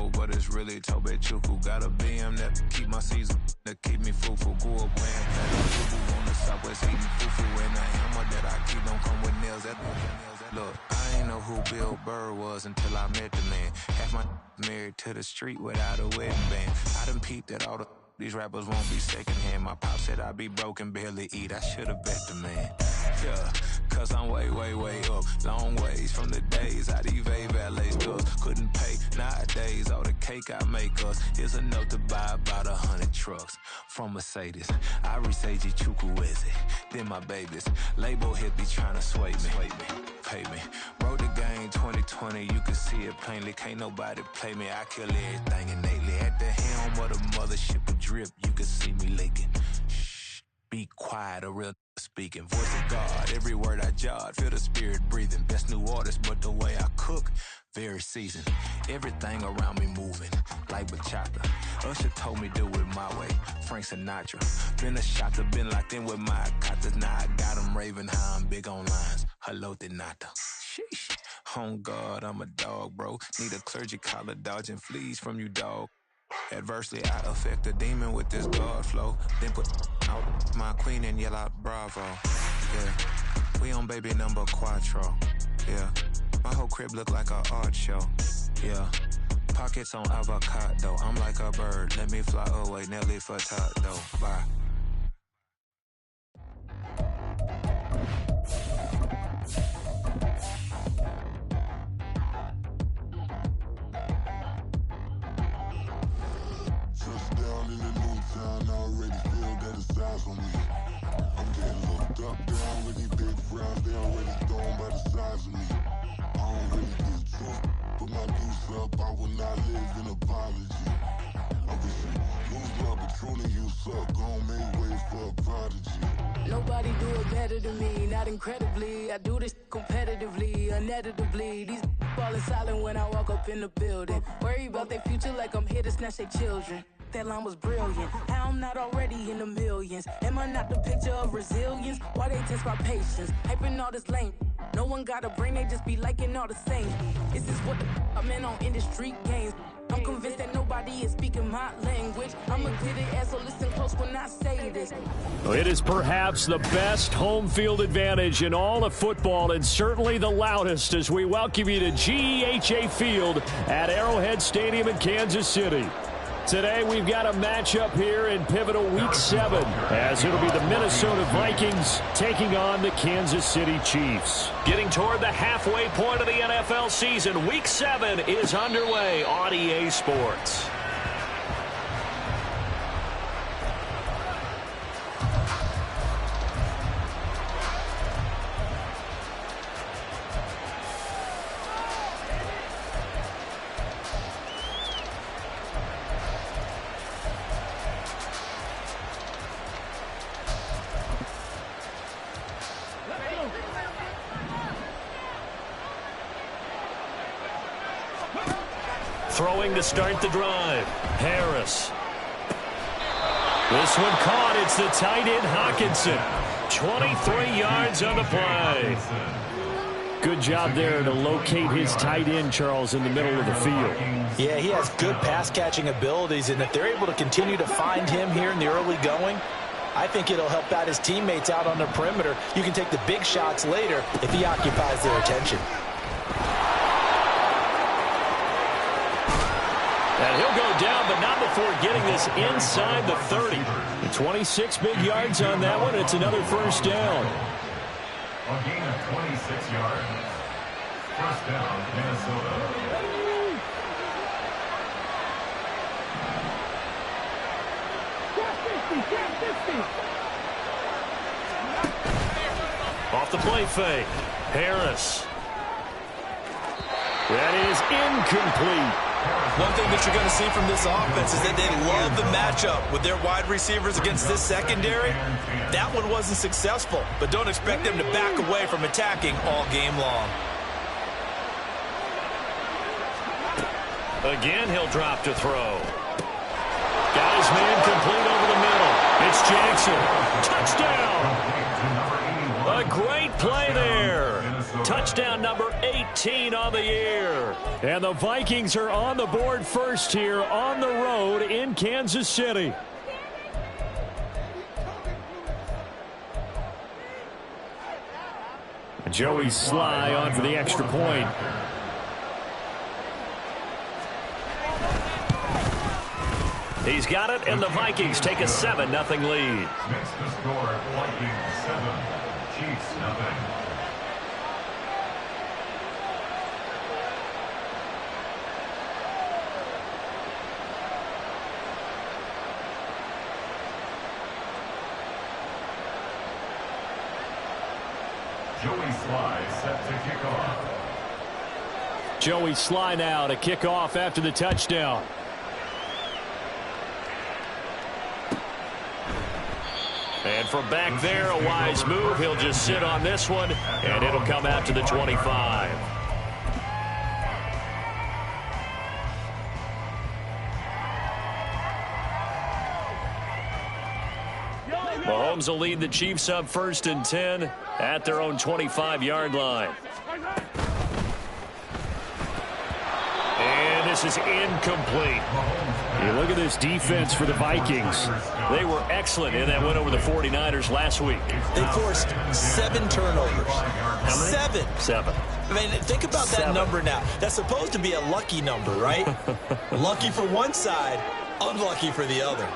gold, but it's really Tobe Chuku. Got a BM that keep my season, that keep me fruitful. Grew up playing Fufu on the Southwest eating fufu, and the hammer that I keep don't come with nails. Look, I ain't know who Bill Burr was until I met the man. Half my married to the street without a wedding band. I done peeped that all these rappers won't be secondhand. My pop said I'd be broke and barely eat. I should've bet the man. Yeah, cause I'm way, way, way up. Long ways from the days I eBay valets cause couldn't pay. Nowadays, all the cake I make us is enough to buy about 100 trucks from Mercedes. I resage Chukwueze, then my babies. Label hit be trying to sway me. Pay me. Wrote the game 2020, you can see it plainly. Can't nobody play me. I kill everything innately. At the helm of the mothership of drip, you can see me leaking. Shh, be quiet, a real speaking. Voice of God, every word I jot. Feel the spirit breathing. Best new artist, but the way I cook, very seasoned. Everything around me moving, like bachata. Usher told me do it my way. Frank Sinatra. Been a shotter, been locked in with my katas. Now I got them raving how I'm big on lines. Hello, Denata. Sheesh. On God, I'm a dog, bro. Need a clergy collar, dodging fleas from you, dog. Adversely, I affect a demon with this God flow. Then put out my queen and yell out bravo. Yeah, we on baby number quattro. Yeah, my whole crib look like a art show. Yeah, pockets on avocado. I'm like a bird. Let me fly away, Nelly Furtado. Bye. Touchdown in the new town, I already feel that it's eyes on me. I'm getting looked up, down with these big frowns, they already thrown by the size of me. I don't really get truth, put my deuce up, I will not live in apology. I wish you lose love, but truly you suck, gon' make way for a prodigy. Nobody do it better than me, not incredibly. I do this competitively, uneditably. These falling silent when I walk up in the building. Worry about their future like I'm here to snatch their children. That line was brilliant. How I'm not already in the millions? Am I not the picture of resilience? Why they test my patience? Hyping all this lame. No one got a brain, they just be liking all the same. This is what the I'm in on industry games. I'm convinced that nobody is speaking my language. I'm a good ass, so listen close when I say this. It is perhaps the best home field advantage in all of football, and certainly the loudest, as we welcome you to GEHA Field at Arrowhead Stadium in Kansas City. Today we've got a matchup here in pivotal Week 7, as it'll be the Minnesota Vikings taking on the Kansas City Chiefs. Getting toward the halfway point of the NFL season, Week 7 is underway on EA Sports. Throwing to start the drive. Harris. This one caught. It's the tight end, Hawkinson. 23 yards on the play. Good job there to locate his tight end, Charles, in the middle of the field. Yeah, he has good pass-catching abilities, and if they're able to continue to find him here in the early going, I think it'll help out his teammates out on the perimeter. You can take the big shots later if he occupies their attention. And he'll go down, but not before getting this inside the 30. 26 big yards on that one. It's another first down. A gain of 26 yards. First down, Minnesota. Off the play fake. Harris. That is incomplete. One thing that you're going to see from this offense is that they love the matchup with their wide receivers against this secondary. That one wasn't successful, but don't expect them to back away from attacking all game long. Again, he'll drop to throw. Got his man complete over the middle. It's Jackson. Touchdown. A great play there. touchdown number 18 on the year. And the Vikings are on the board first here on the road in Kansas City. Joey Sly on for the extra point. He's got it, and the Vikings take a 7-0 lead. Makes the score Vikings 7, Chiefs 0. Joey Sly set to kick off. Joey Sly now to kick off after the touchdown. And from back there, a wise move. He'll just sit on this one, and it'll come out to the 25. Mahomes will lead the Chiefs up 1st and 10 at their own 25-yard line. And this is incomplete. You look at this defense for the Vikings. They were excellent in that win over the 49ers last week. They forced 7 turnovers. How many? 7. I mean, think about that number now. That's supposed to be a lucky number, right? Lucky for one side, unlucky for the other.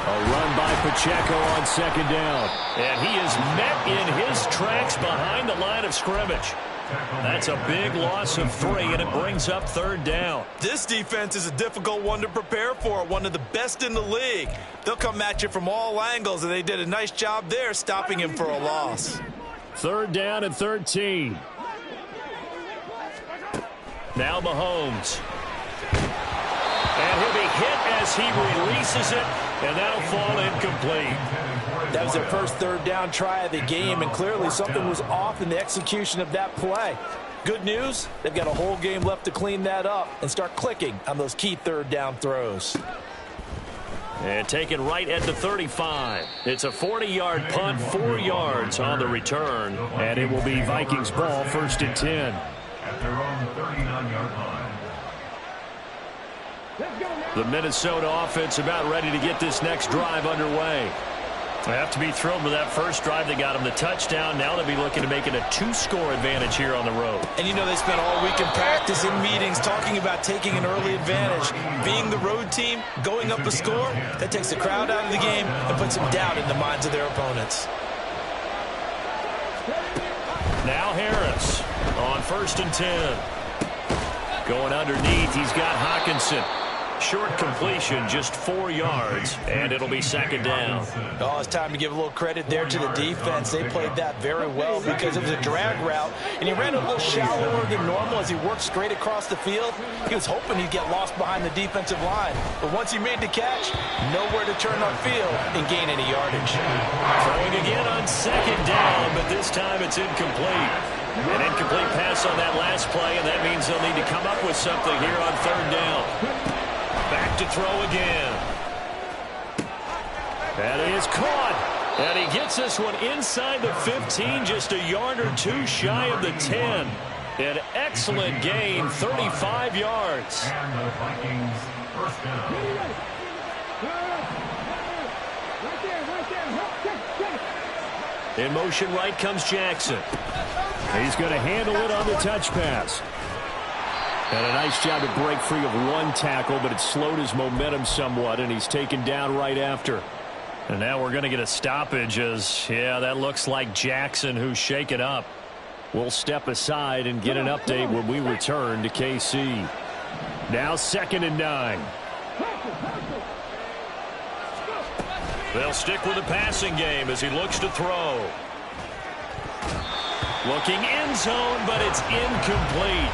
A run by Pacheco on 2nd down. And he is met in his tracks behind the line of scrimmage. That's a big loss of 3, and it brings up 3rd down. This defense is a difficult one to prepare for, one of the best in the league. They'll come at you from all angles, and they did a nice job there stopping him for a loss. 3rd down and 13. Now Mahomes. And he'll be hit as he releases it, and that'll fall incomplete. That was their first 3rd down try of the game, and clearly something was off in the execution of that play. Good news, they've got a whole game left to clean that up and start clicking on those key 3rd down throws. And taken right at the 35. It's a 40-yard punt, 4 yards on the return, and it will be Vikings ball 1st and 10. At their own 39-yard line. The Minnesota offense about ready to get this next drive underway. They have to be thrilled with that first drive. They got them the touchdown. Now they'll be looking to make it a 2-score advantage here on the road. And you know they spent all week in practice, in meetings, talking about taking an early advantage. Being the road team, going up a score, that takes the crowd out of the game and puts some doubt in the minds of their opponents. Now Harris on 1st and 10. Going underneath, he's got Hockenson. Short completion, just 4 yards, and it'll be 2nd down. Oh, it's time to give a little credit there to the defense. They played that very well because it was a drag route, and he ran a little shallower than normal as he worked straight across the field. He was hoping he'd get lost behind the defensive line, but once he made the catch, nowhere to turn upfield and gain any yardage. Throwing again on 2nd down, but this time it's incomplete. An incomplete pass on that last play, and that means they'll need to come up with something here on 3rd down. Back to throw again. That is caught. And he gets this one inside the 15, just a yard or 2 shy of the 10. An excellent gain, 35 yards. And the Vikings 1st down. In motion right comes Jackson. He's going to handle it on the touch pass. And a nice job to break free of one tackle, but it slowed his momentum somewhat, and he's taken down right after. And now we're going to get a stoppage as, yeah, that looks like Jackson who's shaken up. We'll step aside and get an update when we return to KC. Now 2nd and 9. They'll stick with the passing game as he looks to throw. Looking end zone, but it's incomplete.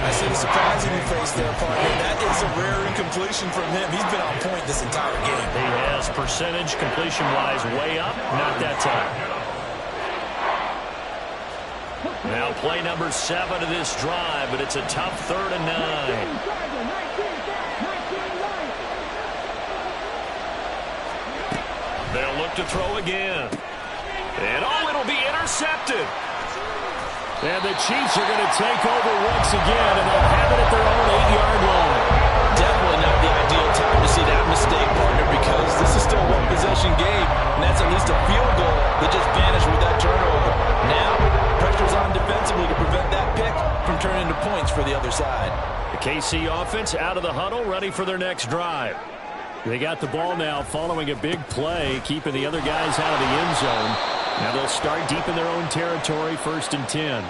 I see the surprise in your face there, partner. That is a rare incompletion from him. He's been on point this entire game. He has percentage completion-wise way up. Not that time. Now play number 7 of this drive, but it's a tough 3rd and 9. They'll look look to throw again. And it'll be intercepted. And the Chiefs are going to take over once again, and they'll have it at their own 8-yard line. Definitely not the ideal time to see that mistake, partner, because this is still a one-possession game, and that's at least a field goal that just vanished with that turnover. Now, pressure's on defensively to prevent that pick from turning into points for the other side. The KC offense out of the huddle, ready for their next drive. They got the ball now following a big play, keeping the other guys out of the end zone. Now they'll start deep in their own territory, 1st and 10.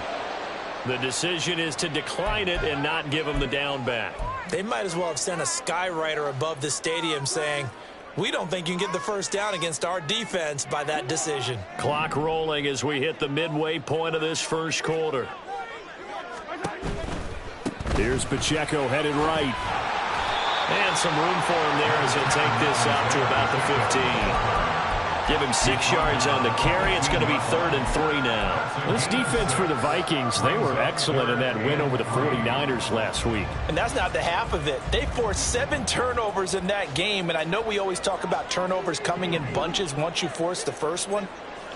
The decision is to decline it and not give them the down back. They might as well have sent a skywriter above the stadium saying, we don't think you can get the first down against our defense by that decision. Clock rolling as we hit the midway point of this first quarter. Here's Pacheco headed right. And some room for him there as he'll take this out to about the 15. Give him 6 yards on the carry. It's going to be 3rd and 3 now. This defense for the Vikings, they were excellent in that win over the 49ers last week. And that's not the half of it. They forced 7 turnovers in that game, and I know we always talk about turnovers coming in bunches once you force the first one,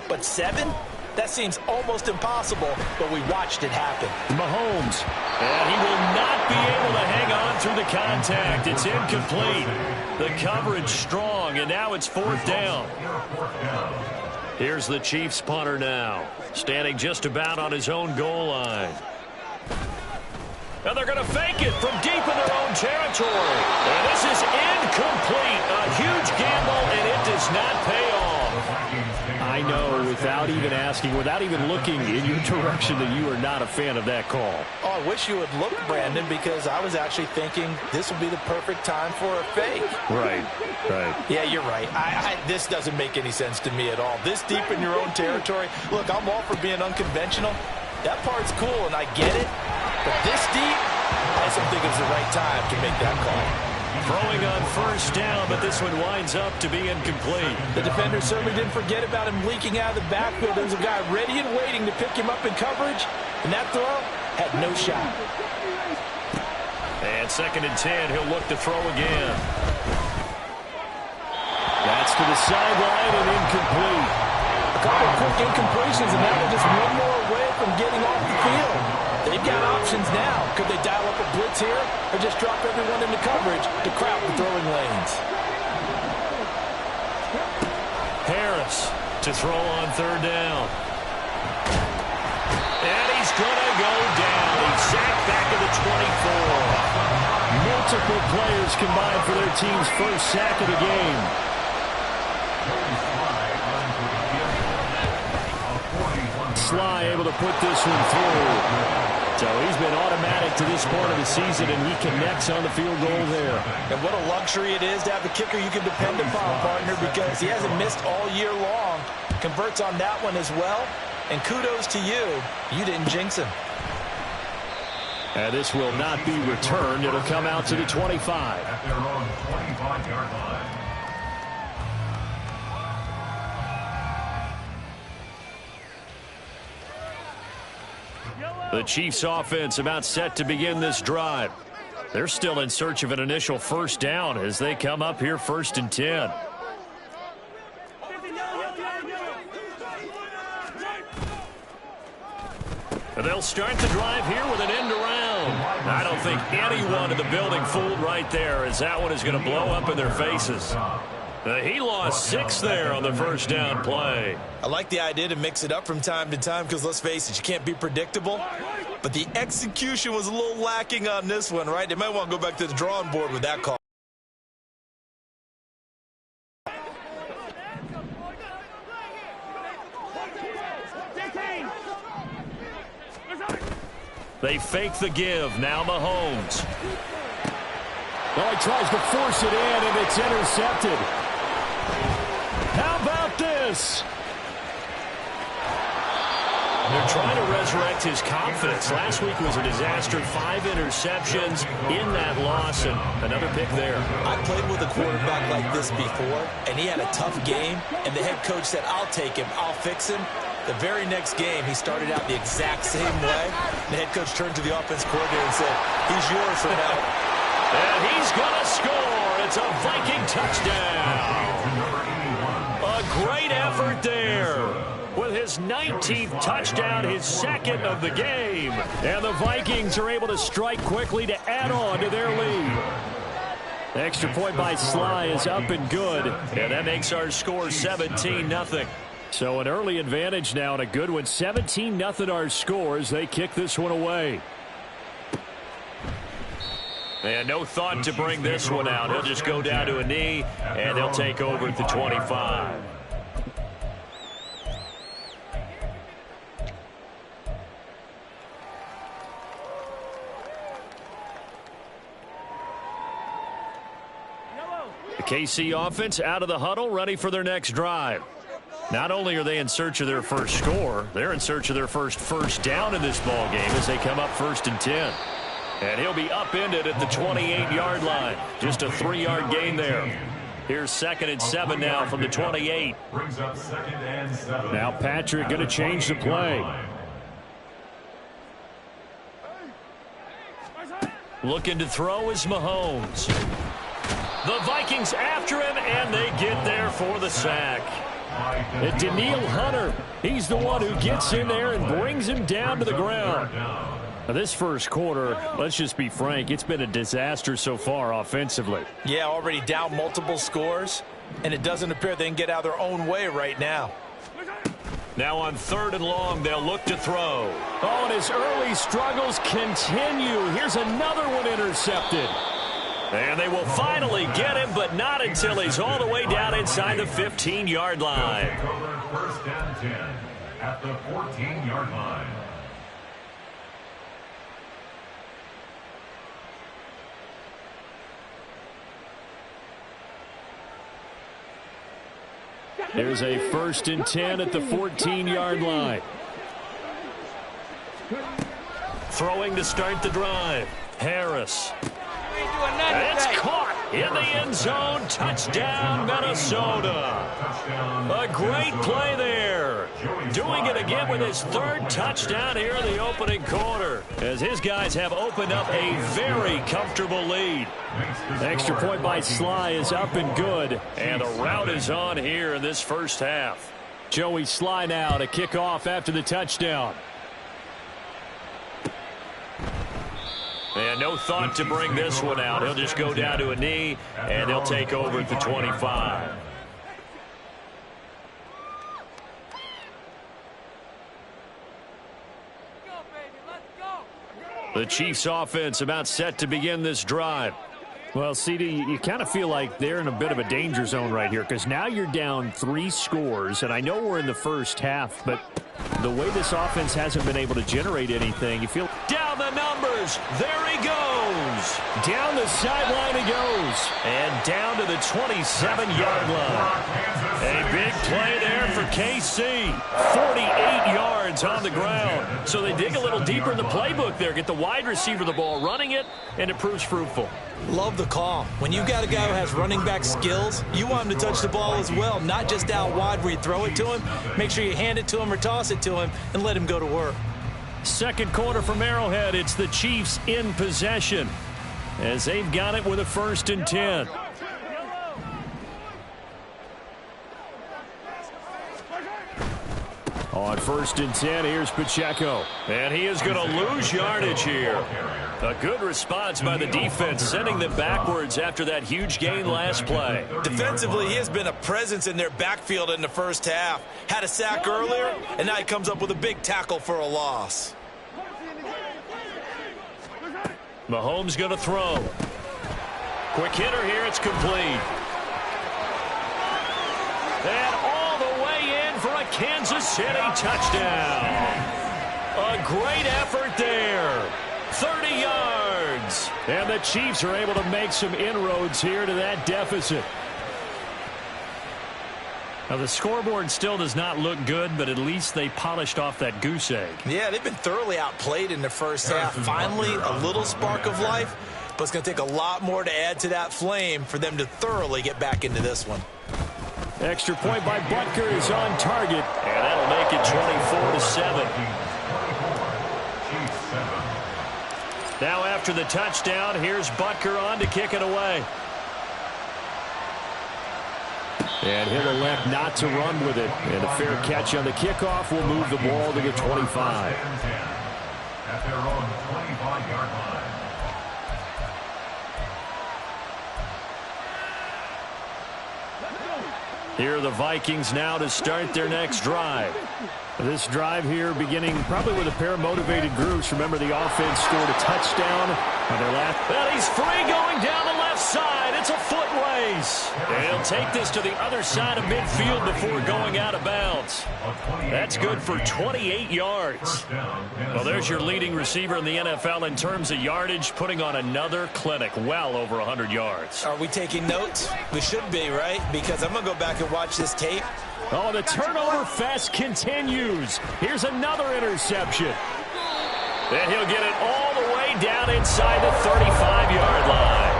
but 7? That seems almost impossible, but we watched it happen. Mahomes, and he will not be able to hang on through the contact. It's incomplete. The coverage strong, and now it's 4th down. Here's the Chiefs punter now, standing just about on his own goal line. And they're going to fake it from deep in their own territory. And this is incomplete. A huge gamble, and it does not pay off. I know, without even asking, without even looking in your direction, that you are not a fan of that call. Oh, I wish you would look, Brandon, because I was actually thinking this would be the perfect time for a fake. Right. Yeah, you're right. This doesn't make any sense to me at all. This deep in your own territory. Look, I'm all for being unconventional. That part's cool, and I get it. But this deep, I just don't think it's the right time to make that call. Throwing on 1st down, but this one winds up to be incomplete. The defender certainly didn't forget about him leaking out of the backfield. There was a guy ready and waiting to pick him up in coverage, and that throw had no shot. And 2nd and 10, he'll look to throw again. That's to the sideline and incomplete. A couple of quick incompletions, and now they're just one more away from getting off the field. They've got options now. Could they dial up a blitz here or just drop everyone into coverage to crowd the throwing lanes? Harris to throw on 3rd down. And he's going to go down. He's sacked back at the 24. Multiple players combined for their team's first sack of the game. Sly able to put this one through. So he's been automatic to this point of the season, and he connects on the field goal there. And what a luxury it is to have a kicker you can depend upon, partner, because he hasn't missed all year long. Converts on that one as well. And kudos to you. You didn't jinx him. And this will not be returned. It'll come out to the 25. At their own 25-yard line. The Chiefs offense about set to begin this drive. They're still in search of an initial 1st down as they come up here 1st and 10. And they'll start the drive here with an end around. I don't think anyone in the building fooled right there, as that one is going to blow up in their faces. He lost 6 there on the 1st down play. I like the idea to mix it up from time to time because, let's face it, you can't be predictable. But the execution was a little lacking on this one, right? They might want to go back to the drawing board with that call. They fake the give. Now Mahomes. Well, he tries to force it in, and it's intercepted. How about this? They're trying to resurrect his confidence. Last week was a disaster. 5 interceptions in that loss, and another pick there. I played with a quarterback like this before, and he had a tough game, and the head coach said, I'll take him, I'll fix him. The very next game, he started out the exact same way. The head coach turned to the offense coordinator and said, he's yours for now. And he's going to score. It's a Viking touchdown. A great effort there. With his 19th touchdown, his second of the game. And the Vikings are able to strike quickly to add on to their lead. The extra point by Sly is up and good. And that makes our score 17-0. So an early advantage now and a good one. 17-0 our score as they kick this one away. And no thought to bring this one out. He'll just go down to a knee, and they'll take over at the 25. The KC offense out of the huddle, ready for their next drive. Not only are they in search of their first score, they're in search of their first down in this ball game as they come up 1st and 10. And he'll be upended at the 28-yard line. Just a 3-yard gain there. Here's 2nd and 7 now from the 28. Now Patrick going to change the play. Looking to throw is Mahomes. The Vikings after him, and they get there for the sack. And Daniil Hunter, he's the one who gets in there and brings him down to the ground. Now this first quarter, let's just be frank, it's been a disaster so far offensively. Yeah, already down multiple scores, and it doesn't appear they can get out of their own way right now. Now on 3rd and long, they'll look to throw. Oh, and his early struggles continue. Here's another one intercepted. And they will finally get him, but not until he's all the way down inside the 15-yard line. 1st and 10 at the 14-yard line. There's a 1st and 10 at the 14-yard line. Throwing to start the drive. Harris. It's caught in the end zone. Touchdown, Minnesota. A great play there. Doing it again with his 3rd touchdown here in the opening quarter, as his guys have opened up a very comfortable lead. Extra point by Sly is up and good, and the route is on here in this first half. Joey Sly now to kick off after the touchdown. And no thought to bring this one out. He'll just go down to a knee, and they'll take over at the 25. The Chiefs offense about set to begin this drive. Well, CD, you kind of feel like they're in a bit of a danger zone right here, because now you're down 3 scores, and I know we're in the first half, but the way this offense hasn't been able to generate anything, you feel... Down the numbers. There he goes. Down the sideline he goes. And down to the 27-yard line. A big play there for KC. 48 yards on the ground. So they dig a little deeper in the playbook there. Get the wide receiver the ball, running it, and it proves fruitful. Love the call. When you got a guy who has running back skills, you want him to touch the ball as well, not just out wide where you throw it to him. Make sure you hand it to him or toss it to him and let him go to work. Second quarter from Arrowhead. It's the Chiefs in possession as they've got it with a 1st and 10. On 1st and 10, here's Pacheco. And he is going to lose yardage here. A good response by the defense, sending them backwards after that huge gain last play. Defensively, he has been a presence in their backfield in the first half. Had a sack earlier, and now he comes up with a big tackle for a loss. Mahomes going to throw. Quick hitter here, it's complete. And all the way in for a Kansas City touchdown. A great effort there. 30 yards. And the Chiefs are able to make some inroads here to that deficit. Now, the scoreboard still does not look good, but at least they polished off that goose egg. Yeah, they've been thoroughly outplayed in the first half. Finally, a little spark of life, but it's going to take a lot more to add to that flame for them to thoroughly get back into this one. Extra point by Butker is on target, and that'll make it 24-7. Now after the touchdown, here's Butker on to kick it away. And he'll elect not to run with it. And a fair catch on the kickoff will move the ball to the 25. At their own 25-yard line. Here are the Vikings now to start their next drive. This drive here beginning probably with a pair of motivated groups. Remember, the offense scored a touchdown on their last. And he's free going down the left side. It's a foot race. And he'll take this to the other side of midfield before going out of bounds. That's good for 28 yards. Well, there's your leading receiver in the NFL in terms of yardage, putting on another clinic, well over 100 yards. Are we taking notes? We should be, right? Because I'm going to go back and watch this tape. Oh, the turnover fest continues. Here's another interception. And he'll get it all the way down inside the 35-yard line.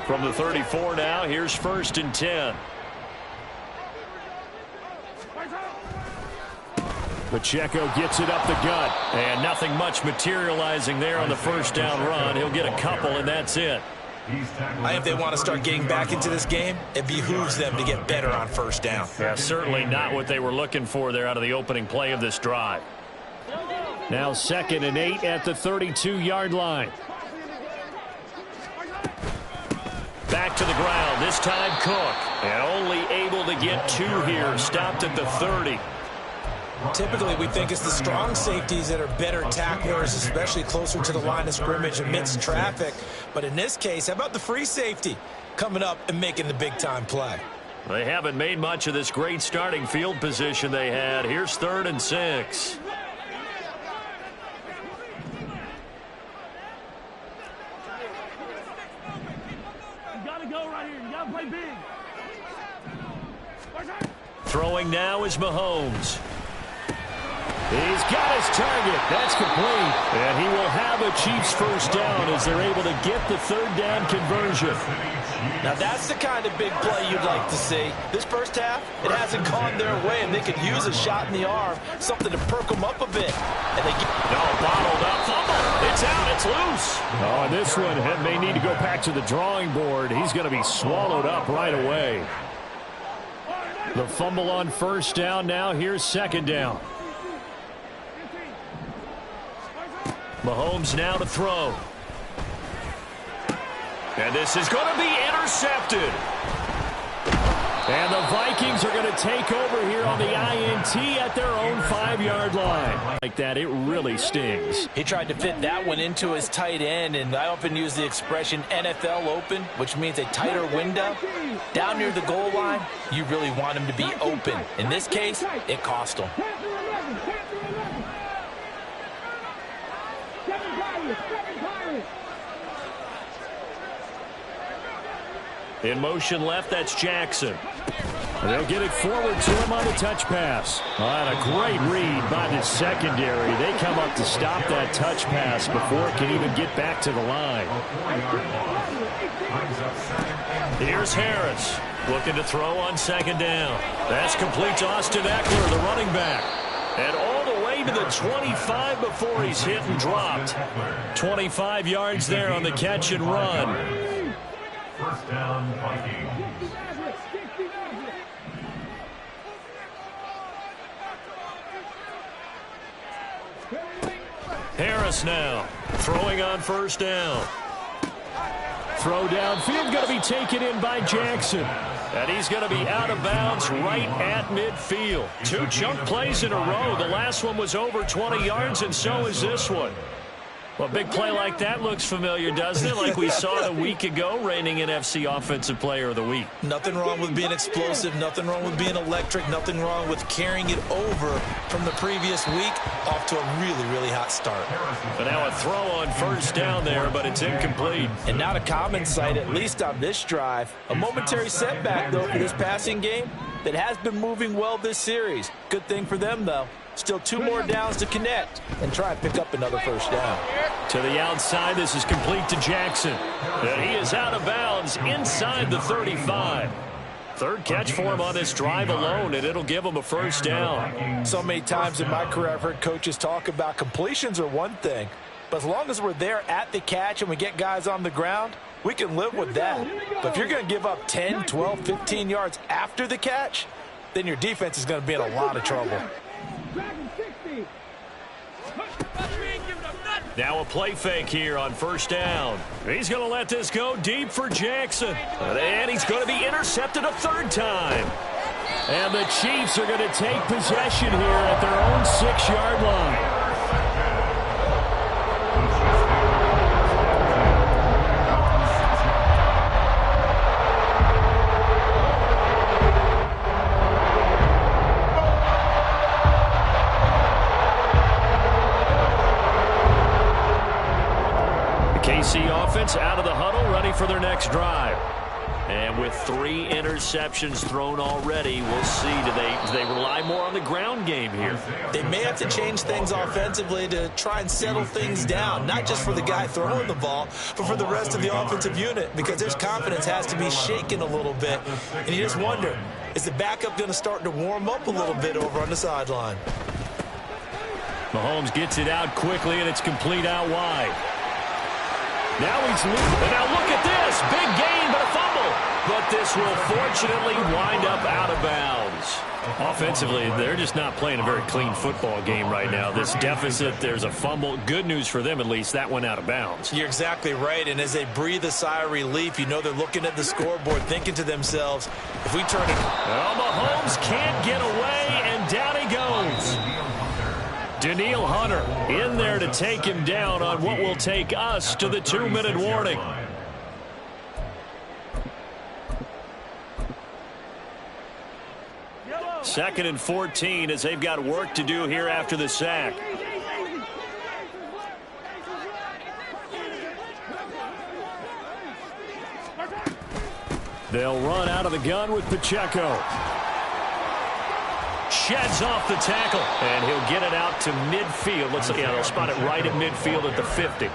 From the 34 now, here's 1st and 10. Pacheco gets it up the gut, and nothing much materializing there on the first down run. He'll get a couple, and that's it. If they want to start getting back into this game, it behooves them to get better on first down. Yeah, certainly not what they were looking for there out of the opening play of this drive. Now 2nd and 8 at the 32-yard line. Back to the ground, this time Cook. And only able to get 2 here, stopped at the 30. Typically, we think it's the strong safeties that are better tacklers, especially closer to the line of scrimmage amidst traffic. But in this case, how about the free safety coming up and making the big-time play? They haven't made much of this great starting field position they had. Here's 3rd and 6. Throwing now is Mahomes. He's got his target. That's complete. And he will have a Chiefs first down as they're able to get the 3rd down conversion. Now that's the kind of big play you'd like to see. This first half, it hasn't gone their way, and they could use a shot in the arm, something to perk them up a bit. And they get bottled up. Fumble. It's out. It's loose. Oh, and this one may need to go back to the drawing board. He's going to be swallowed up right away. The fumble on first down now. Here's 2nd down. Mahomes now to throw. And this is going to be intercepted. And the Vikings are going to take over here on the INT at their own 5-yard line. Like that, it really stings. He tried to fit that one into his tight end, and I often use the expression NFL open, which means a tighter window. Down near the goal line, you really want him to be open. In this case, it cost him. In motion left, that's Jackson. They'll get it forward to him on the touch pass. And a great read by the secondary. They come up to stop that touch pass before it can even get back to the line. Here's Harris looking to throw on 2nd down. That's complete to Austin Eckler, the running back. And all the way to the 25 before he's hit and dropped. 25 yards there on the catch and run. First down, Vikings. Harris now throwing on first down. Throw downfield going to be taken in by Jackson. And he's going to be out of bounds right at midfield. 2 chunk plays in a row. The last one was over 20 yards, and so is this one. Well, a big play like that looks familiar, doesn't it? Like we saw a week ago, reigning NFC Offensive Player of the Week. Nothing wrong with being explosive. Nothing wrong with being electric. Nothing wrong with carrying it over from the previous week off to a really, really hot start. But now a throw on first down there, but it's incomplete. And not a common sight, at least on this drive. A momentary setback, though, for this passing game that has been moving well this series. Good thing for them, though. Still 2 more downs to connect and try and pick up another first down. To the outside, this is complete to Jackson. And he is out of bounds inside the 35. Third catch for him on this drive alone, and it'll give him a first down. So many times in my career I've heard coaches talk about completions are one thing, but as long as we're there at the catch and we get guys on the ground, we can live with that. But if you're going to give up 10, 12, 15 yards after the catch, then your defense is going to be in a lot of trouble. Now a play fake here on first down. He's going to let this go deep for Jackson. And he's going to be intercepted a third time. And the Chiefs are going to take possession here at their own 6-yard line. KC offense out of the huddle, ready for their next drive. And with 3 interceptions thrown already, we'll see. Do they rely more on the ground game here? They may have to change things offensively to try and settle things down, not just for the guy throwing the ball, but for the rest of the offensive unit, because their confidence has to be shaken a little bit. And you just wonder, is the backup going to start to warm up a little bit over on the sideline? Mahomes gets it out quickly, and it's complete out wide. Now he's loose. And now look at this. Big gain, but a fumble. But this will fortunately wind up out of bounds. Offensively, they're just not playing a very clean football game right now. This deficit, there's a fumble. Good news for them, at least. That went out of bounds. You're exactly right. And as they breathe a sigh of relief, you know they're looking at the scoreboard, thinking to themselves, if we turn it... Well, Mahomes can't get away, and down he goes. Danielle Hunter in there to take him down on what will take us to the 2-minute warning. Second and 14 as they've got work to do here after the sack. They'll run out of the gun with Pacheco. Sheds off the tackle, and he'll get it out to midfield. Let's see, yeah, they'll spot it right at midfield at the 50.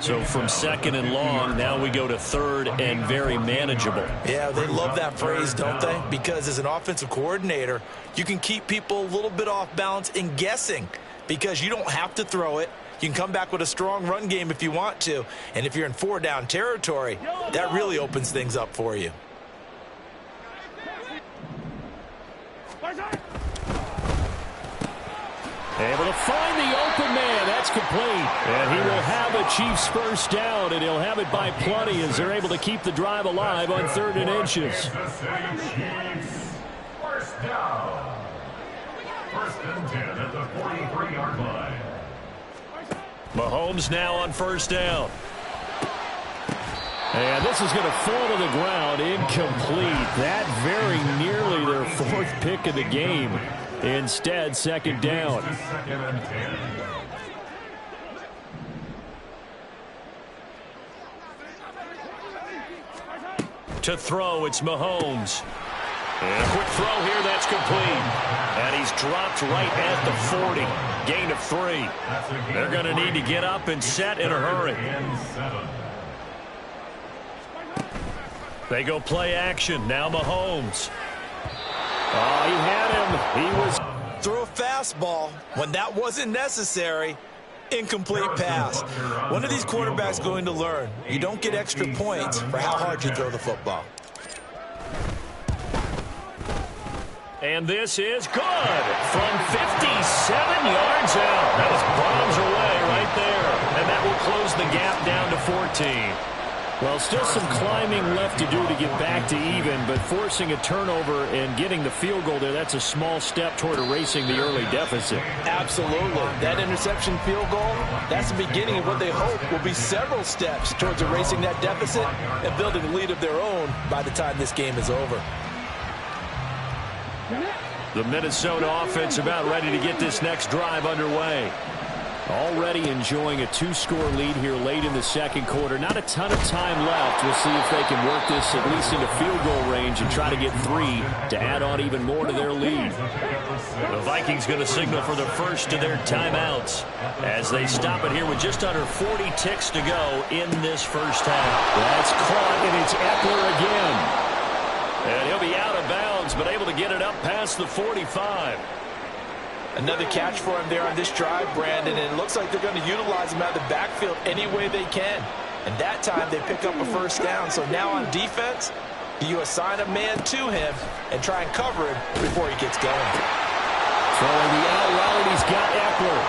So from second and long, now we go to third and very manageable. Yeah, they love that phrase, don't they? Because as an offensive coordinator, you can keep people a little bit off balance in guessing because you don't have to throw it. You can come back with a strong run game if you want to. And if you're in 4-down territory, that really opens things up for you. Able to find the open man. That's complete. And he will have a Chiefs first down, and he'll have it by plenty as they're able to keep the drive alive on 3rd and inches. First down. 1st and 10 at the 43-yard line. Mahomes now on first down. And this is going to fall to the ground, incomplete. That very nearly their 4th pick of the game. Instead, 2nd down. To throw, it's Mahomes. And a quick throw here, that's complete. And he's dropped right at the 40. Gain of 3. They're going to need to get up and set in a hurry. They go play action. Now Mahomes. Oh, he had him. He was... Threw a fastball when that wasn't necessary. Incomplete pass. One of these quarterbacks going to learn. You don't get extra points for how hard you throw the football. And this is good from 57 yards out. That is bombs away right there. And that will close the gap down to 14. Well, still some climbing left to do to get back to even, but forcing a turnover and getting the field goal there, that's a small step toward erasing the early deficit. Absolutely. That interception field goal, that's the beginning of what they hope will be several steps towards erasing that deficit and building a lead of their own by the time this game is over. The Minnesota offense about ready to get this next drive underway. Already enjoying a 2-score lead here late in the second quarter. Not a ton of time left. We'll see if they can work this at least into field goal range and try to get 3 to add on even more to their lead. The Vikings going to signal for the first of their timeouts as they stop it here with just under 40 ticks to go in this first half. That's caught, and it's Eckler again. And he'll be out of bounds, but able to get it up past the 45. Another catch for him there on this drive, Brandon, and it looks like they're going to utilize him out of the backfield any way they can. And that time they pick up a first down. So now on defense, you assign a man to him and try and cover him before he gets going. Throwing the out route, he's got Eckler.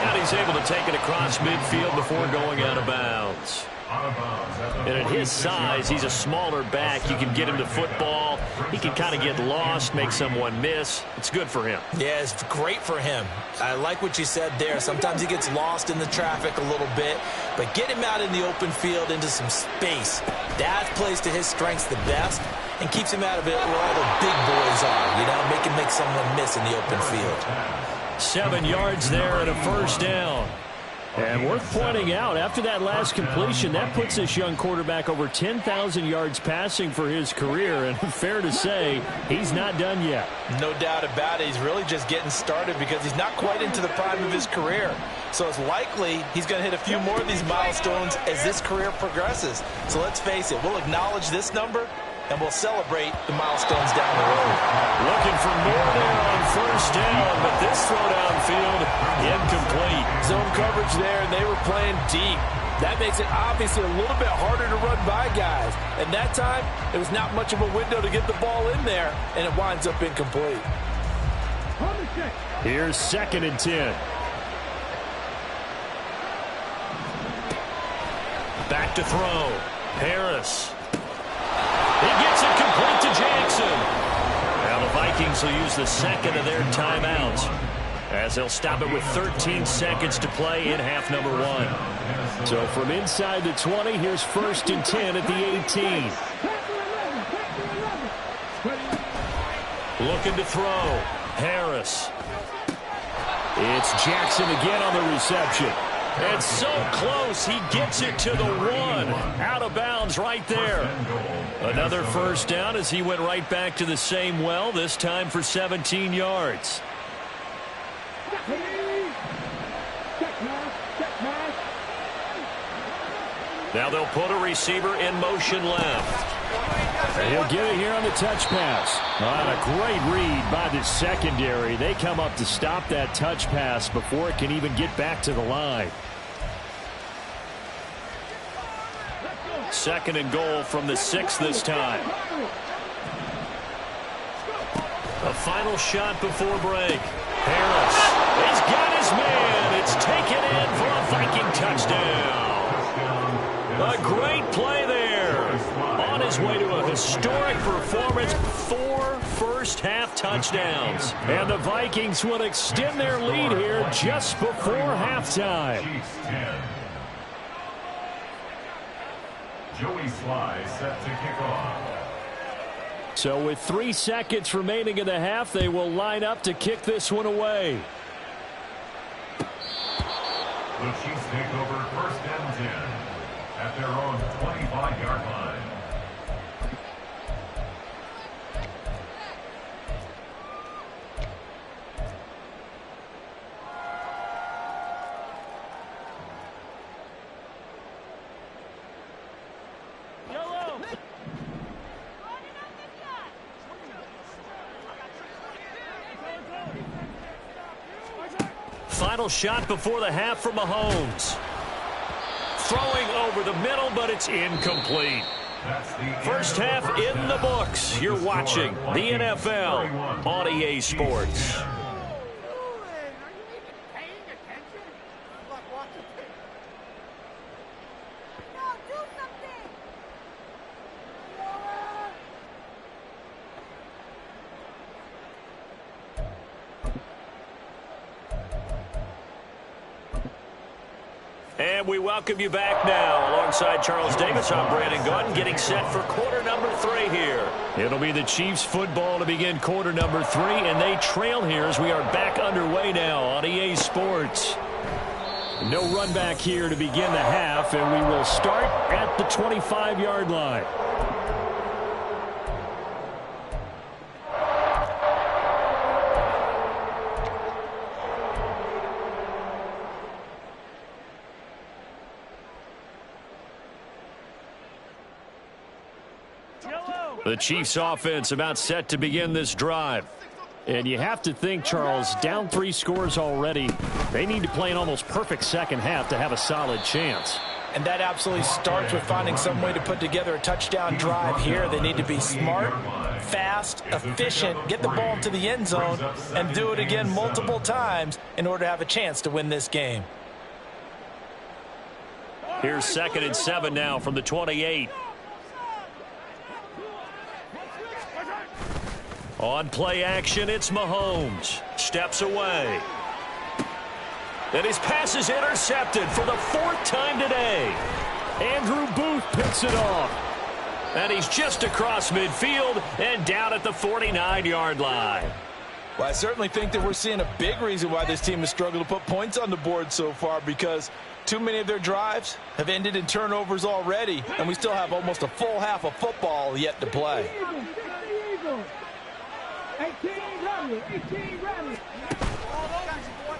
And he's able to take it across midfield before going out of bounds. And at his size, he's a smaller back. You can get him to football. He can kind of get lost, make someone miss. It's good for him. Yeah, it's great for him. I like what you said there. Sometimes he gets lost in the traffic a little bit, but get him out in the open field into some space. That plays to his strengths the best and keeps him out of it where all the big boys are, you know, make someone miss in the open field. 7 yards there and a first down. And worth pointing out, after that last completion, that puts this young quarterback over 10,000 yards passing for his career. And fair to say, he's not done yet. No doubt about it. He's really just getting started because he's not quite into the prime of his career. So it's likely he's going to hit a few more of these milestones as this career progresses. So let's face it, we'll acknowledge this number and we'll celebrate the milestones down the road. Looking for more there on first down, but this throw downfield incomplete. Zone coverage there, and they were playing deep. That makes it obviously a little bit harder to run by guys. And that time, it was not much of a window to get the ball in there, and it winds up incomplete. Here's 2nd and 10. Back to throw. Harris. He gets it complete to Jackson. Now the Vikings will use the second of their timeouts as they'll stop it with 13 seconds to play in half number 1. So from inside the 20, here's 1st and 10 at the 18. Looking to throw. Harris. It's Jackson again on the reception. And so close, he gets it to the 1. Out of bounds right there. Another first down as he went right back to the same well, this time for 17 yards. Now they'll put a receiver in motion left. And he'll get it here on the touch pass. On a great read by the secondary. They come up to stop that touch pass before it can even get back to the line. 2nd and goal from the 6 this time. A final shot before break. Harris has got his man. It's taken in for a Viking touchdown. A great play there. On his way to a historic performance, 4 first-half touchdowns. And the Vikings will extend their lead here just before halftime. Joey Sly set to kick off. So with 3 seconds remaining in the half, they will line up to kick this one away. The Chiefs take over 1st and 10 at their own 25-yard line. Final shot before the half for Mahomes. Throwing over the middle, but it's incomplete. First half in the books. You're watching the NFL on EA Sports. And we welcome you back now. Alongside Charles Davis, I'm Brandon Gordon, getting set for quarter number 3 here. It'll be the Chiefs football to begin quarter number 3, and they trail here as we are back underway now on EA Sports. No run back here to begin the half, and we will start at the 25-yard line. The Chiefs offense about set to begin this drive. And you have to think, Charles, down 3 scores already. They need to play an almost perfect second half to have a solid chance. And that absolutely starts with finding some way to put together a touchdown drive here. They need to be smart, fast, efficient, get the ball into the end zone, and do it again multiple times in order to have a chance to win this game. Here's 2nd and 7 now from the 28. On play action, it's Mahomes. Steps away. And his pass is intercepted for the 4th time today. Andrew Booth picks it off. And he's just across midfield and down at the 49-yard line. Well, I certainly think that we're seeing a big reason why this team has struggled to put points on the board so far, because too many of their drives have ended in turnovers already, and we still have almost a full half of football yet to play.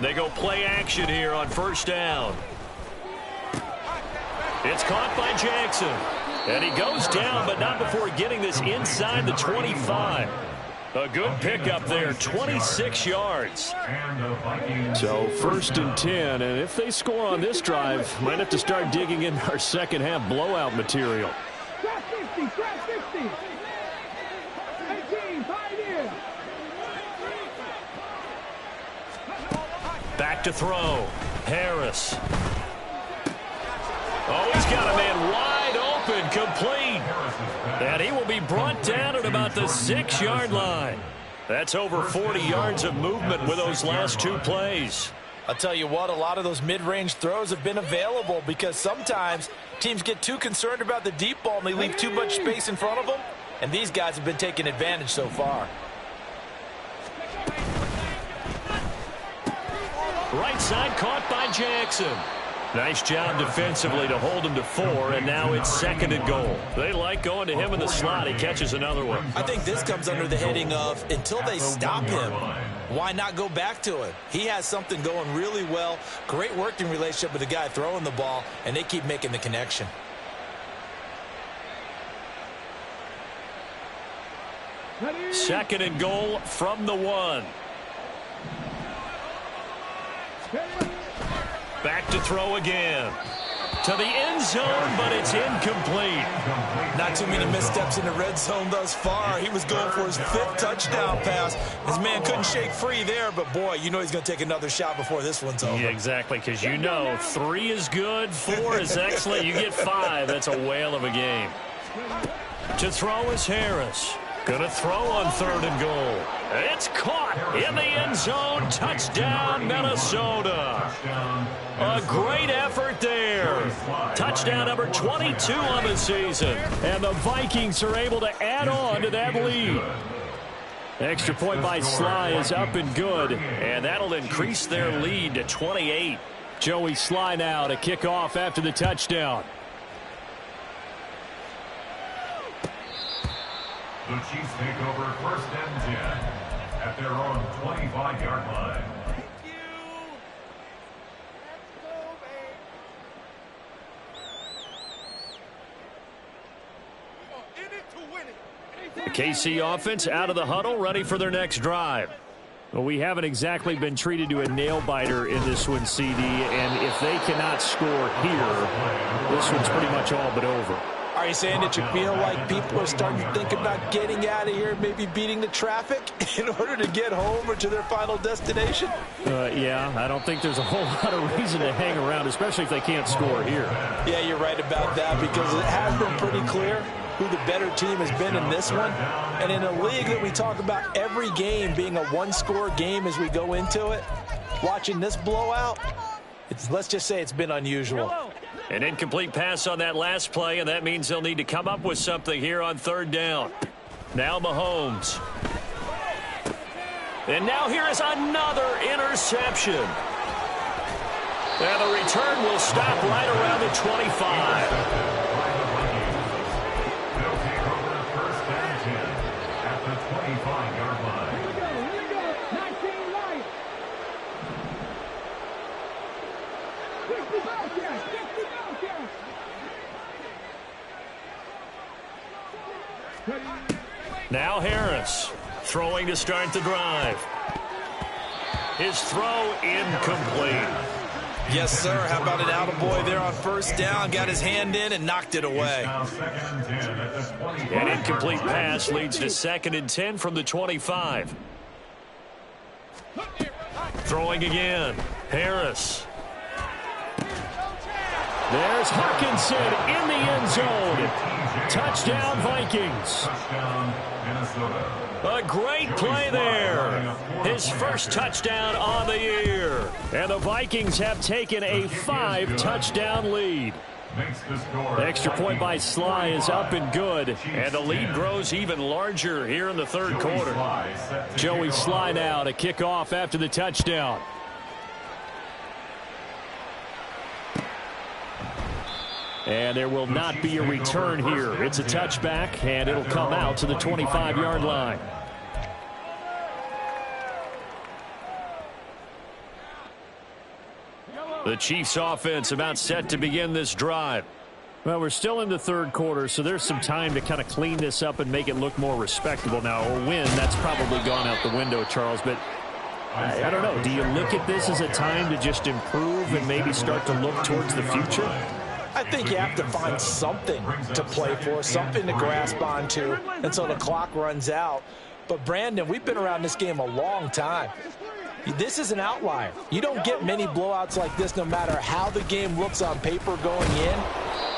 They go play action here on 1st down. It's caught by Jackson. And he goes down, but not before getting this inside the 25. A good pickup there, 26 yards. So 1st and 10, and if they score on this drive, might have to start digging in our second half blowout material. Back to throw. Harris. Oh, he's got a man wide open, complete. And he will be brought down at about the 6-yard line. That's over 40 yards of movement with those last 2 plays. I'll tell you what, a lot of those mid-range throws have been available because sometimes teams get too concerned about the deep ball and they leave too much space in front of them. And these guys have been taking advantage so far. Right side caught by Jackson. Nice job defensively to hold him to 4, and now it's 2nd and goal. They like going to him in the slot. He catches another one. I think this comes under the heading of until they stop him, why not go back to it? He has something going really well. Great working relationship with the guy throwing the ball, and they keep making the connection. Second and goal from the 1. Back to throw again. To the end zone, but it's incomplete. Not too many missteps in the red zone thus far. He was going for his 5th touchdown pass. His man couldn't shake free there, but boy, you know he's going to take another shot before this one's over. Yeah, exactly, because you know 3 is good, 4 is excellent. You get 5. That's a whale of a game. To throw is Harris. Going to throw on 3rd and goal. It's caught in the end zone. Touchdown, Minnesota. A great effort there. Touchdown number 22 on the season. And the Vikings are able to add on to that lead. Extra point by Sly is up and good. And that'll increase their lead to 28. Joey Sly now to kick off after the touchdown. The Chiefs take over 1st and 10 at their own 25-yard line. The KC offense out of the huddle, ready for their next drive. Well, we haven't exactly been treated to a nail-biter in this one, CD, and if they cannot score here, this one's pretty much all but over. Are you saying that you feel like people are starting to think about getting out of here, maybe beating the traffic in order to get home or to their final destination? Yeah, I don't think there's a whole lot of reason to hang around, especially if they can't score here. Yeah, you're right about that, because it has been pretty clear who the better team has been in this one. And in a league that we talk about every game being a one-score game as we go into it, watching this blowout, let's just say it's been unusual. An incomplete pass on that last play, and that means they'll need to come up with something here on 3rd down. Now Mahomes. And now here is another interception. And the return will stop right around the 25. Now Harris throwing to start the drive. His throw incomplete. Yes, sir. How about an attaboy there on first down? Got his hand in and knocked it away. An incomplete pass leads to 2nd and 10 from the 25. Throwing again. Harris. There's Hawkinson in the end zone. Touchdown, Vikings. A great play there. His first touchdown on the year. And the Vikings have taken a 5-touchdown lead. The extra point by Sly is up and good, and the lead grows even larger here in the third quarter. Joey Sly now to kick off after the touchdown. And there will not be a return here. It's a touchback, and it'll come out to the 25-yard line. The Chiefs offense about set to begin this drive. Well, we're still in the third quarter, so there's some time to kind of clean this up and make it look more respectable. Now, a win, that's probably gone out the window, Charles, but I don't know. Do you look at this as a time to just improve and maybe start to look towards the future? I think you have to find something to play for, something to grasp onto until the clock runs out. But, Brandon, we've been around this game a long time. This is an outlier. You don't get many blowouts like this no matter how the game looks on paper going in.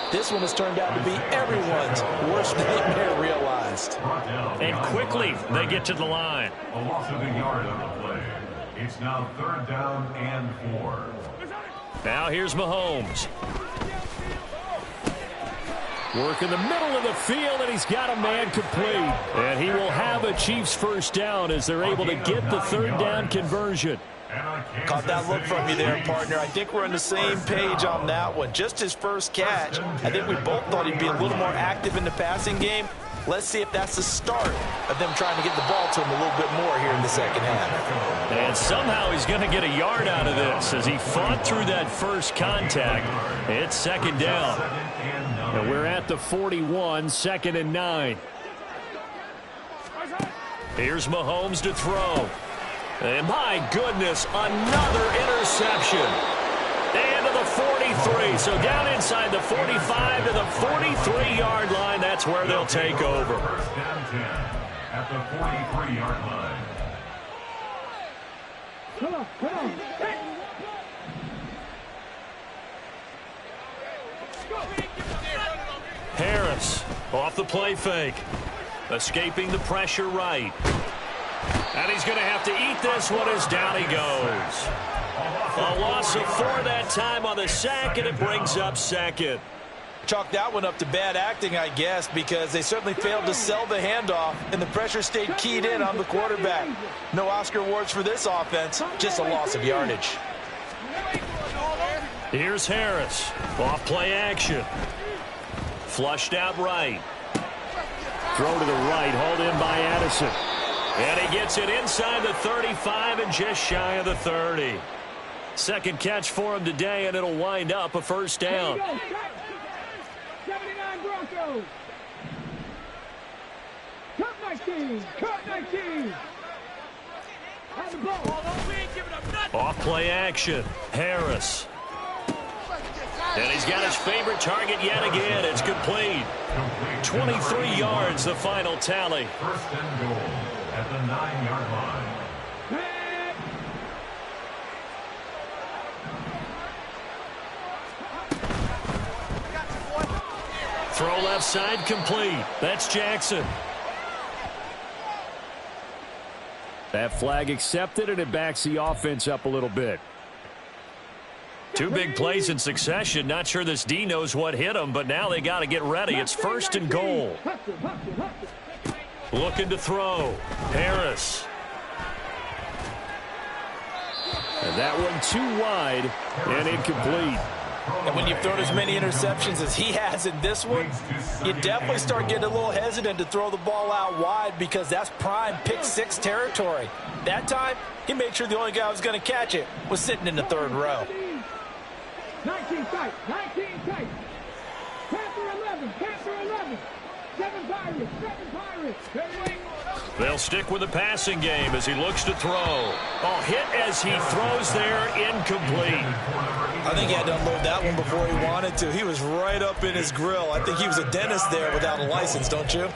This one has turned out to be everyone's worst nightmare realized. And quickly they get to the line. A loss of a yard on the play. It's now 3rd down and 4. Now here's Mahomes. Work in the middle of the field, and he's got a man complete. And he will have a Chiefs first down as they're able to get the 3rd down conversion. Caught that look from you there, partner. I think we're on the same page on that one. Just his first catch. I think we both thought he'd be a little more active in the passing game. Let's see if that's the start of them trying to get the ball to him a little bit more here in the second half. And somehow he's going to get a yard out of this as he fought through that first contact. It's 2nd down. And we're at the 41, 2nd and 9. Here's Mahomes to throw. And my goodness, another interception. And to the 43. So down inside the 45 to the 43-yard line. That's where they'll take over. 1st and 10 at the 43-yard line. Come on. Harris off the play fake. Escaping the pressure right. And he's going to have to eat this one as down he goes. A loss of 4 that time on the sack, and it brings up 2nd. Chalk that one up to bad acting, I guess, because they certainly failed to sell the handoff, and the pressure stayed keyed in on the quarterback. No Oscar awards for this offense, just a loss of yardage. Here's Harris. Off play action. Flushed out right. Throw to the right, hauled in by Addison. And he gets it inside the 35 and just shy of the 30. Second catch for him today, and it'll wind up a first down. 79 Broncos. Cut 19. Cut 19. Off play action. Harris. And he's got his favorite target yet again. It's complete. 23 yards, the final tally. 1st and goal at the 9-yard line. Throw left side complete. That's Jackson. That flag accepted, and it backs the offense up a little bit. 2 big plays in succession. Not sure this D knows what hit him, but now they got to get ready. It's 1st and goal. Looking to throw. Harris. And That one too wide and incomplete. And when you've thrown as many interceptions as he has in this one, you definitely start getting a little hesitant to throw the ball out wide because that's prime pick six territory. That time, he made sure the only guy who was going to catch it was sitting in the third row. 19 tight, 19 tight. Panther 11, Panther 11. 7 Pirates, 7 Pirates. They'll stick with the passing game as he looks to throw. Oh, hit as he throws there, incomplete. I think he had to unload that one before he wanted to. He was right up in his grill. I think he was a dentist there without a license, don't you?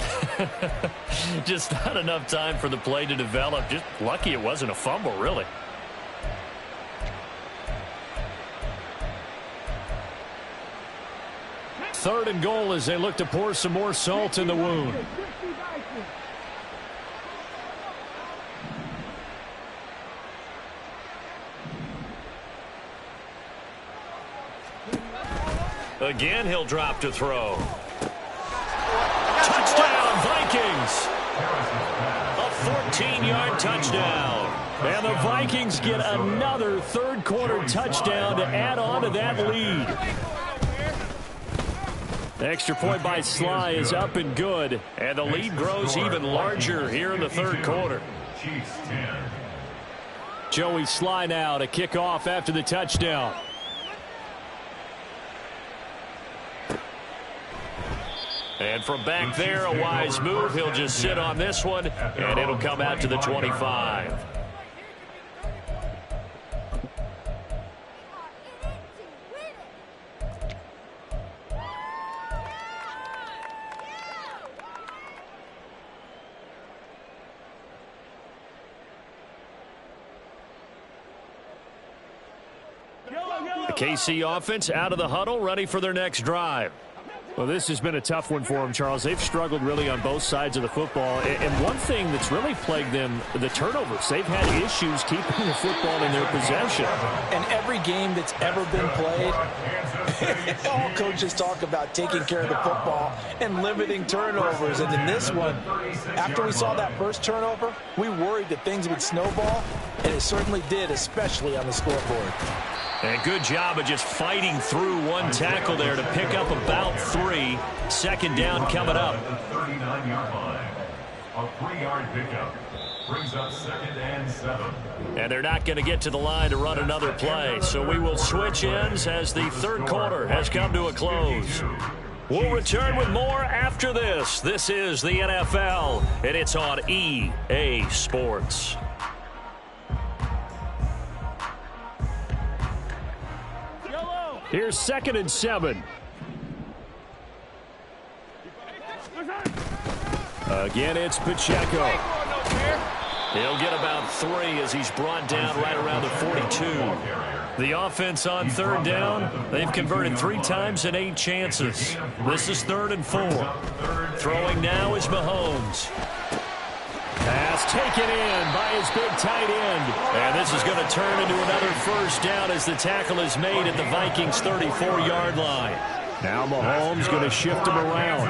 Just not enough time for the play to develop. Just lucky it wasn't a fumble, really. Third and goal as they look to pour some more salt in the wound. Again, he'll drop to throw. Touchdown, Vikings! A 14-yard touchdown. And the Vikings get another third-quarter touchdown to add on to that lead. The extra point by Sly is up and good. And the lead grows even larger here in the third quarter. Joey Sly now to kick off after the touchdown. And from back there, a wise move. He'll just sit on this one, and it'll come out to the 25. The KC offense out of the huddle, ready for their next drive. Well, this has been a tough one for them, Charles. They've struggled really on both sides of the football. And one thing that's really plagued them, the turnovers. They've had issues keeping the football in their possession. And every game that's ever been played, all coaches talk about taking care of the football and limiting turnovers. And in this one, after we saw that first turnover, we worried that things would snowball, and it certainly did, especially on the scoreboard. And good job of just fighting through one tackle there to pick up about 3. Second down coming up. The 39-yard line. A 3-yard pickup brings up 2nd and 7. And they're not going to get to the line to run another play. So we will switch ends as the third quarter has come to a close. We'll return with more after this. This is the NFL, and it's on EA Sports. Here's 2nd and 7. Again, it's Pacheco. He'll get about 3 as he's brought down right around the 42. The offense on third down, they've converted 3 times in 8 chances. This is 3rd and 4. Throwing now is Mahomes. Pass taken in by his big tight end. And this is going to turn into another first down as the tackle is made at the Vikings' 34-yard line. Now Mahomes going to shift him around.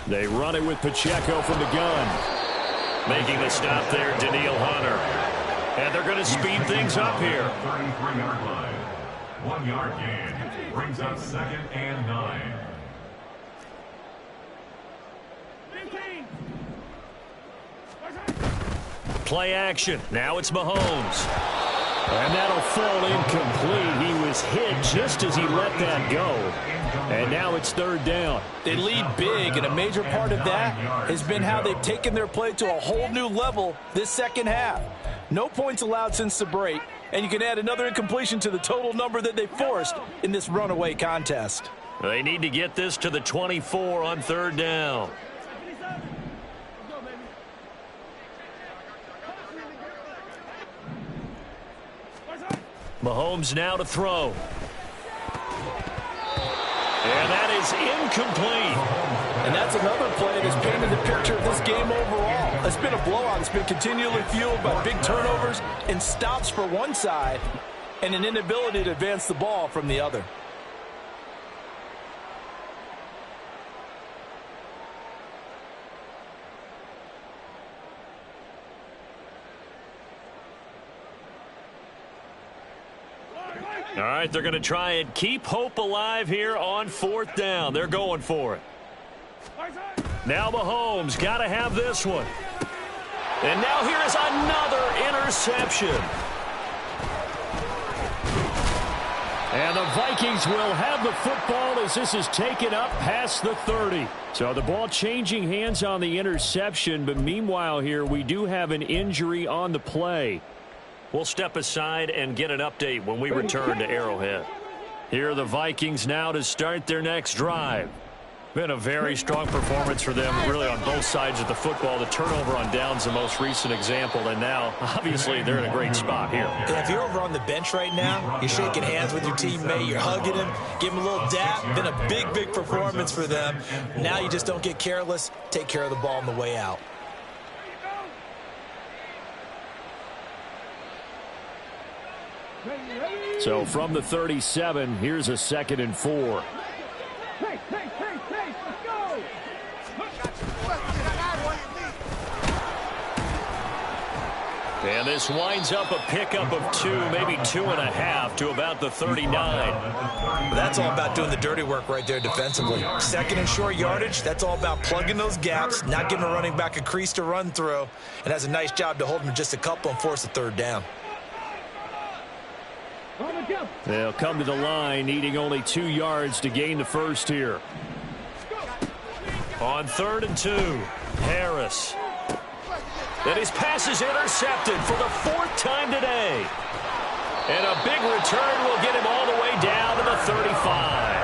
They run it with Pacheco from the gun. Making the stop there, Daniil Hunter. And they're going to speed things up here. 33-yard line. 1-yard gain brings up 2nd and 9. Play action. Now it's Mahomes. And that'll fall incomplete. He was hit just as he let that go. And now it's 3rd down. They lead big, and a major part of that has been how they've taken their play to a whole new level this second half. No points allowed since the break, and you can add another incompletion to the total number that they forced in this runaway contest. They need to get this to the 24 on 3rd down. Mahomes now to throw. And that is incomplete. And that's another play that's painted the picture of this game overall. It's been a blowout. It's been continually fueled by big turnovers and stops for one side and an inability to advance the ball from the other. All right, they're going to try and keep hope alive here on 4th down. They're going for it. Now Mahomes got to have this one. And now here is another interception. And the Vikings will have the football as this is taken up past the 30. So the ball changing hands on the interception, but meanwhile here we do have an injury on the play. We'll step aside and get an update when we return to Arrowhead. Here are the Vikings now to start their next drive. Been a very strong performance for them, really on both sides of the football. The turnover on downs the most recent example, and now, obviously, they're in a great spot here. Yeah, if you're over on the bench right now, you're shaking hands with your teammate, you're hugging him, give him a little dap. Been a big, big performance for them. Now you just don't get careless. Take care of the ball on the way out. So from the 37, here's a 2nd and 4. Hey, let's go! And this winds up a pickup of 2, maybe 2.5 to about the 39. That's all about doing the dirty work right there defensively. 2nd and short yardage, that's all about plugging those gaps, not giving a running back a crease to run through, and has a nice job to hold him just a couple and force a 3rd down. They'll come to the line, needing only 2 yards to gain the first here. On 3rd and 2, Harris. And his pass is intercepted for the 4th time today. And a big return will get him all the way down to the 35.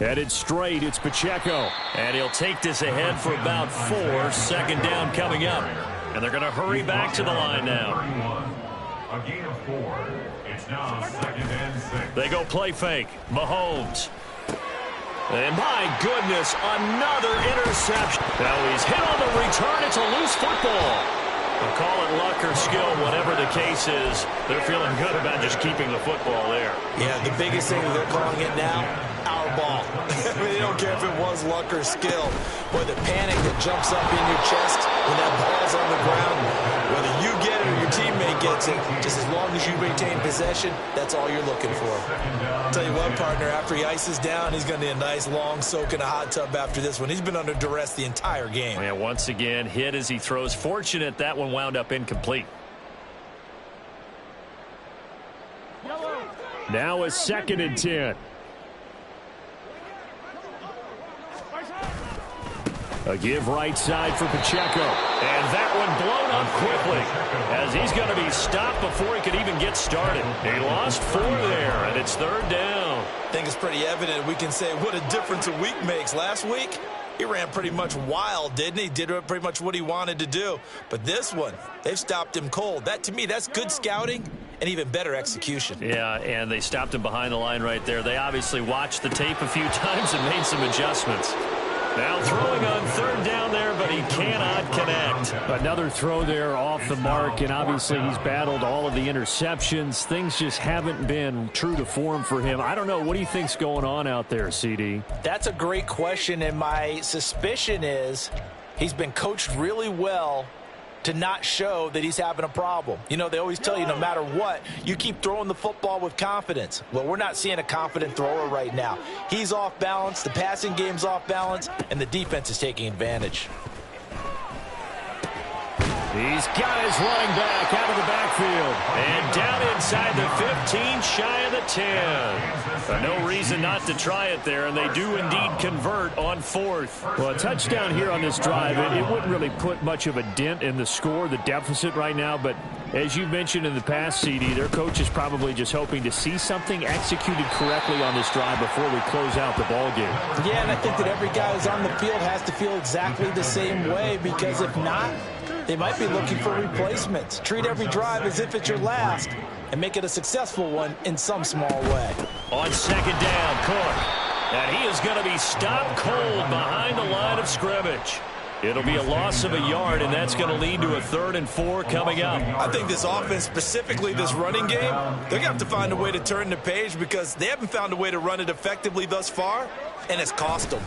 Headed straight, it's Pacheco. And he'll take this ahead for about 4. 2nd down coming up. And they're going to hurry back to the line now. A gain of 4. It's now 2nd and 6. They go play fake. Mahomes. And my goodness, another interception. Now he's hit on the return. It's a loose football. They'll call it luck or skill, whatever the case is. They're feeling good about just keeping the football there. Yeah, the biggest thing that they're calling it now, our ball. I mean, they don't care if it was luck or skill. Boy, the panic that jumps up in your chest when that ball's on the ground, whether you get it or your teammate gets it, just as long as you retain possession, that's all you're looking for. I'll tell you what, partner, after he ices down, he's going to need a nice long soak in a hot tub after this one. He's been under duress the entire game. Yeah, once again, hit as he throws. Fortunate that one wound up incomplete. Now a 2nd and 10. A give right side for Pacheco. And that one blown up quickly as he's going to be stopped before he could even get started. He lost 4 there, and it's 3rd down. I think it's pretty evident. We can say what a difference a week makes. Last week, he ran pretty much wild, didn't he? Did pretty much what he wanted to do. But this one, they've stopped him cold. That, to me, that's good scouting and even better execution. Yeah, and they stopped him behind the line right there. They obviously watched the tape a few times and made some adjustments. Now throwing on 3rd down there, but he cannot connect. Another throw there off the mark, and obviously he's battled all of the interceptions. Things just haven't been true to form for him. I don't know. What do you think's going on out there, CD? That's a great question, and my suspicion is he's been coached really well to not show that he's having a problem. You know, they always tell you no matter what, you keep throwing the football with confidence. Well, we're not seeing a confident thrower right now. He's off balance, the passing game's off balance, and the defense is taking advantage. He's got his running back out of the backfield. And down inside the 15, shy of the 10. No reason not to try it there, and they do indeed convert on 4th. Well, a touchdown here on this drive, it wouldn't really put much of a dent in the score, the deficit right now, but as you mentioned in the past, CD, their coach is probably just hoping to see something executed correctly on this drive before we close out the ball game. Yeah, and I think that every guy who's on the field has to feel exactly the same way, because if not, they might be looking for replacements. Treat every drive as if it's your last and make it a successful one in some small way. On 2nd down, Cook. And he is going to be stopped cold behind the line of scrimmage. It'll be a loss of a yard, and that's going to lead to a 3rd and 4 coming up. I think this offense, specifically this running game, they're going to have to find a way to turn the page because they haven't found a way to run it effectively thus far, and it's cost them.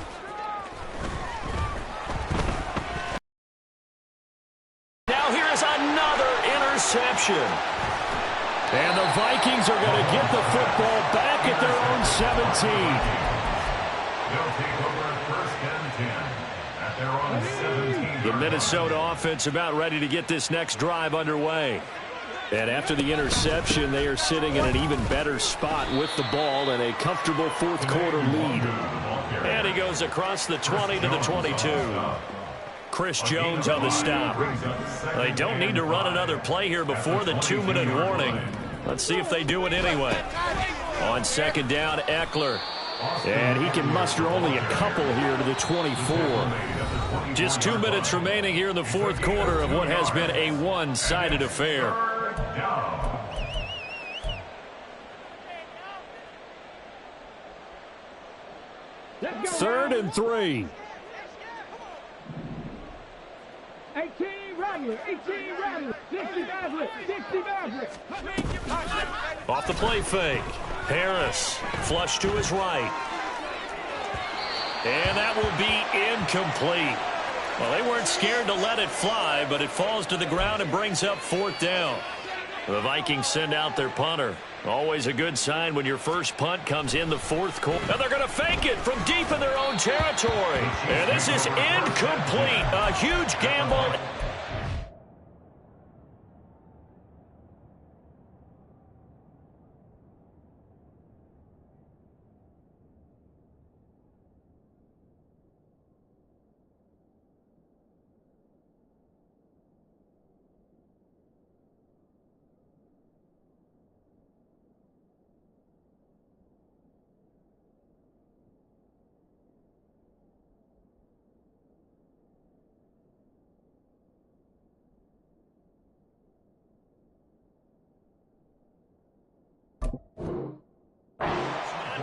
Now here's another interception. And the Vikings are going to get the football back at their own 17. They'll take over 1st and 10 at their own 17. The Minnesota offense about ready to get this next drive underway. And after the interception, they are sitting in an even better spot with the ball and a comfortable 4th quarter lead. And he goes across the 20 to the 22. Chris Jones on the stop. They don't need to run another play here before the 2-minute warning. Let's see if they do it anyway. On 2nd down, Eckler. And he can muster only a couple here to the 24. Just 2 minutes remaining here in the 4th quarter of what has been a one-sided affair. 3rd and 3. 18 Rattler, 18 Rattler, 60 Rattler, 60 Rattler. Off the play fake. Harris, flush to his right. And that will be incomplete. Well, they weren't scared to let it fly, but it falls to the ground and brings up 4th down. The Vikings send out their punter. Always a good sign when your first punt comes in the 4th quarter. And they're going to fake it from deep in their own territory. And this is incomplete. A huge gamble.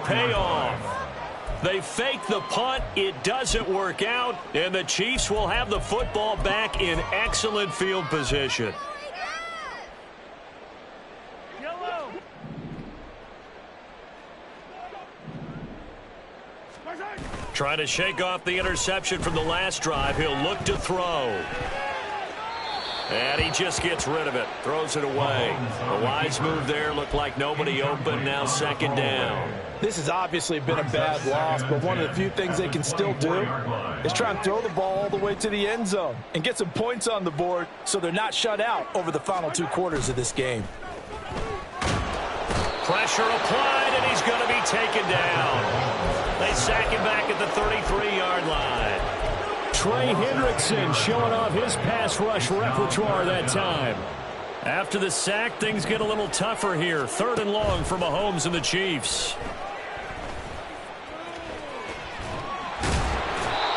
Payoff. They fake the punt. It doesn't work out, and the Chiefs will have the football back in excellent field position. Trying to shake off the interception from the last drive. He'll look to throw. And he just gets rid of it. Throws it away. A wise move there. Looked like nobody open. Now 2nd down. This has obviously been a bad loss, but one of the few things they can still do is try and throw the ball all the way to the end zone and get some points on the board so they're not shut out over the final 2 quarters of this game. Pressure applied, and he's going to be taken down. They sack him back at the 33-yard line. Trey Hendrickson showing off his pass rush repertoire that time. After the sack, things get a little tougher here. 3rd and long for Mahomes and the Chiefs.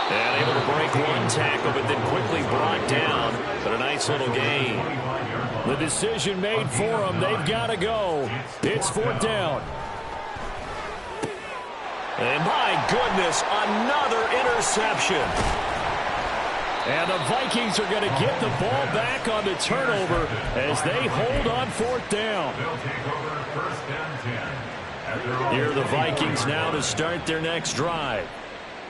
And able to break one tackle, but then quickly brought down. But a nice little gain. The decision made for them. They've got to go. It's 4th down. And my goodness, another interception. And the Vikings are going to get the ball back on the turnover as they hold on 4th down. They'll take over 1st and 10. Here are the Vikings now to start their next drive.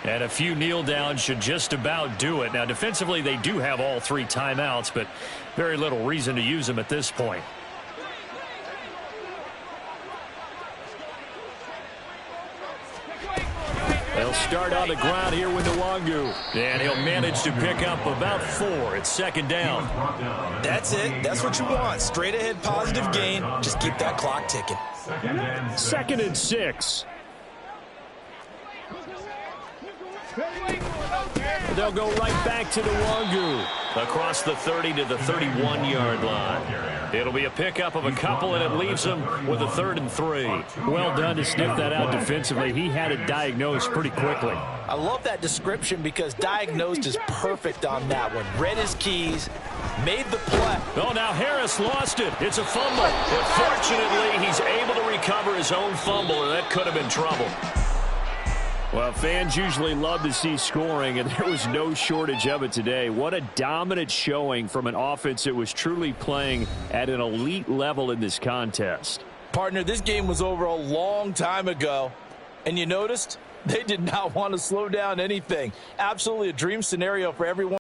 And a few kneel downs should just about do it. Now, defensively, they do have all 3 timeouts, but very little reason to use them at this point. They'll start on the ground here with Nwangu. And he'll manage to pick up about 4. It's 2nd down. That's it. That's what you want. Straight ahead positive gain. Just keep that clock ticking. 2nd and 6. They'll go right back to Nwangu. Across the 30 to the 31-yard line. It'll be a pickup of a couple, and it leaves them with a 3rd and 3. Well done to sniff that out defensively. He had it diagnosed pretty quickly. I love that description because diagnosed is perfect on that one. Read his keys, made the play. Oh, now Harris lost it. It's a fumble. But fortunately, he's able to recover his own fumble, and that could have been trouble. Well, fans usually love to see scoring, and there was no shortage of it today. What a dominant showing from an offense that was truly playing at an elite level in this contest. Partner, this game was over a long time ago, and you noticed they did not want to slow down anything. Absolutely a dream scenario for everyone.